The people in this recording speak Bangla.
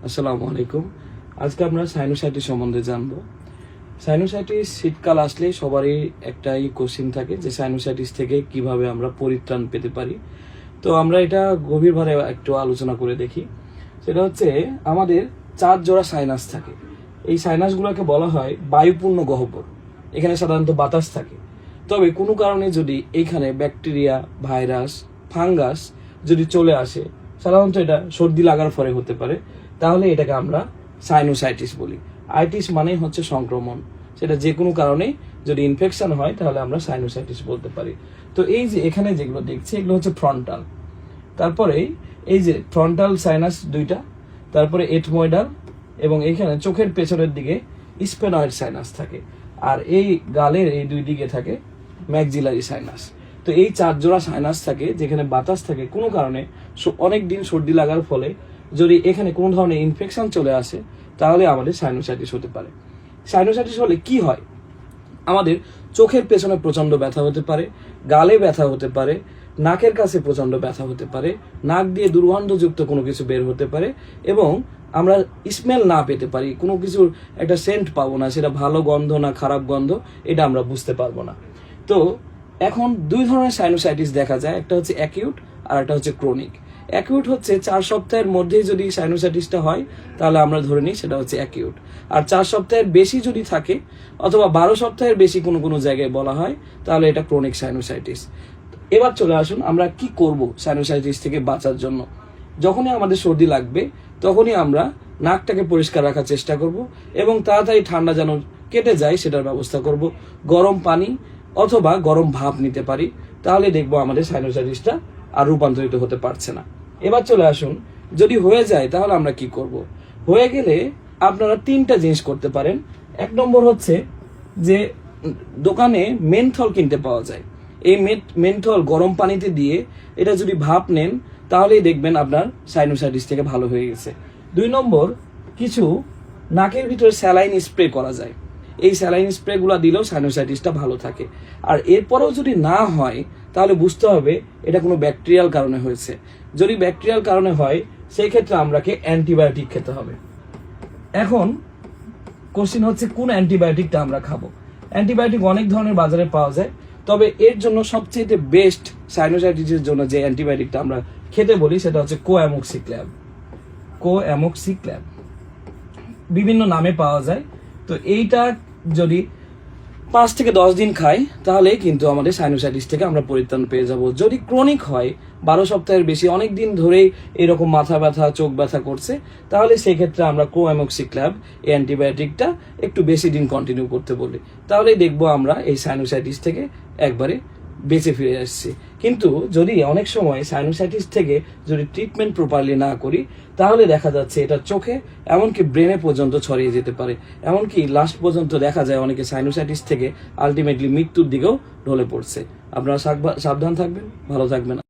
আসসালামু আলাইকুম। আজকে আমরা সাইনোসাইটিস সম্বন্ধে জানবো। সাইনোসাইটিস শীতকাল আসলে সবারই একটাই কোশ্চিন থাকে যে সাইনোসাইটিস থেকে কিভাবে আমরা পরিত্রাণ পেতে পারি। তো আমরা এটা গভীরভাবে একটু আলোচনা করে দেখি। সেটা হচ্ছে আমাদের 4 জোড়া সাইনাস থাকে। এই সাইনাসগুলোকে বলা হয় বায়ুপূর্ণ গহ্বর। এখানে সাধারণত বাতাস থাকে। তবে কোনো কারণে যদি এইখানে ব্যাকটেরিয়া, ভাইরাস, ফাঙ্গাস যদি চলে আসে, সাধারণত এটা সর্দি লাগার ফলে হতে পারে, তাহলে এটাকে আমরা সাইনোসাইটিস বলি। আইটিস মানে হচ্ছে সংক্রমণ। সেটা যে কোনো কারণে যদি ইনফেকশন হয় তাহলে আমরা সাইনোসাইটিস বলতে পারি। তো এই যে এখানে যেগুলো দেখছি এগুলো হচ্ছে ফ্রন্টাল। তারপরে এই যে ফ্রন্টাল সাইনাস দুইটা, তারপরে এথমোইডাল, এবং এইখানে চোখের পেছনের দিকে স্পেনয়েড সাইনাস থাকে, আর এই গালের এই দুই দিকে থাকে ম্যাক্সিলারি সাইনাস। তো এই 4 জোড়া সাইনাস থাকে যেখানে বাতাস থাকে। কোনো কারণে অনেক দিন সর্দি লাগার ফলে যদি এখানে কোনো ধরনের ইনফেকশন চলে আসে তাহলে আমাদের সাইনোসাইটিস হতে পারে। সাইনোসাইটিস হলে কি হয়? আমাদের চোখের পেছনে প্রচন্ড ব্যথা হতে পারে, গালে ব্যথা হতে পারে, নাকের কাছে প্রচন্ড ব্যথা হতে পারে, নাক দিয়ে দুর্গন্ধযুক্ত কোনো কিছু বের হতে পারে, এবং আমরা স্মেল না পেতে পারি, কোনো কিছুর একটা সেন্ট পাবো না, সেটা ভালো গন্ধ না খারাপ গন্ধ এটা আমরা বুঝতে পারবো না। তো এখন 2 ধরনের সাইনোসাইটিস দেখা যায়, একটা হচ্ছে অ্যাকিউট আর একটা হচ্ছে ক্রনিক। অ্যাকিউট হচ্ছে 4 সপ্তাহের মধ্যেই যদি সাইনোসাইটিসটা হয় তাহলে আমরা ধরে নিই সেটা হচ্ছে অ্যাকিউট। আর 4 সপ্তাহের বেশি যদি থাকে অথবা 12 সপ্তাহের বেশি কোনো কোনো জায়গায় বলা হয় তাহলে এটা ক্রনিক সাইনোসাইটিস। এবার চলে আসুন আমরা কি করব সাইনোসাইটিস থেকে বাঁচার জন্য। যখনই আমাদের সর্দি লাগবে তখনই আমরা নাকটাকে পরিষ্কার রাখার চেষ্টা করব এবং তাড়াতাড়ি ঠান্ডা যেন কেটে যায় সেটার ব্যবস্থা করব। গরম পানি অথবা গরম ভাপ নিতে পারি, তাহলে দেখবো আমাদের সাইনোসাইটিসটা আর রূপান্তরিত হতে পারছে না। এবার চলে আসুন যদি হয়ে যায় তাহলে আমরা কি করব। হয়ে গেলে আপনারা 3টা জিনিস করতে পারেন। 1 নম্বর হচ্ছে যে দোকানে মেনথল কিনতে পাওয়া যায়। এই মেনথল গরম পানিতে দিয়ে এটা যদি ভাপ নেন তাহলেই দেখবেন আপনার সাইনোসাইটিস থেকে ভালো হয়ে গেছে। 2 নম্বর, কিছু নাকের ভিতরে স্যালাইন স্প্রে করা যায়। এই স্যালাইন স্প্রেগুলো দিলেও সাইনোসাইটিসটা ভালো থাকে। আর এরপরেও যদি না হয় তাহলে বুঝতে হবে এটা কোনো ব্যাকটেরিয়াল কারণে হয়েছে। যদি ব্যাকটেরিয়াল কারণে হয় সেই ক্ষেত্রে আমরাকে অ্যান্টিবায়োটিক খেতে হবে। এখন কোশ্চিন হচ্ছে কোন অ্যান্টিবায়োটিকটা আমরা খাবো। অ্যান্টিবায়োটিক অনেক ধরনের বাজারে পাওয়া যায়, তবে এর জন্য সবচেয়ে বেস্ট সাইনোসাইটিসের জন্য যে অ্যান্টিবায়োটিকটা আমরা খেতে বলি সেটা হচ্ছে কোঅ্যামোক্সিক্ল্যাব। কোঅ্যামোক্সিক্ল্যাব বিভিন্ন নামে পাওয়া যায়। তো এইটা যদি 5 থেকে 10 দিন খাই তাহলে কিন্তু আমাদের সাইনোসাইটিস থেকে আমরা পরিত্রাণ পেয়ে যাব। যদি ক্রনিক হয় 12 সপ্তাহের বেশি অনেক দিন ধরেই এরকম মাথা ব্যথা চোখ ব্যথা করছে তাহলে সেই ক্ষেত্রে আমরা কোঅ্যামোক্সিক্ল্যাব এই অ্যান্টিবায়োটিকটা একটু বেশি দিন কন্টিনিউ করতে বলি, তাহলেই দেখবো আমরা এই সাইনোসাইটিস থেকে একবারে বেঁচে ফিরে আসছি। কিন্তু যদি অনেক সময় সাইনোসাইটিস থেকে যদি ট্রিটমেন্ট প্রপারলি না করি তাহলে দেখা যাচ্ছে এটা চোখে এমনকি ব্রেনে পর্যন্ত ছড়িয়ে যেতে পারে। এমনকি লাস্ট পর্যন্ত দেখা যায় অনেকে সাইনোসাইটিস থেকে আলটিমেটলি মৃত্যুর দিকেও ঢলে পড়ছে। আপনারা সাবধান থাকবেন, ভালো থাকবেন।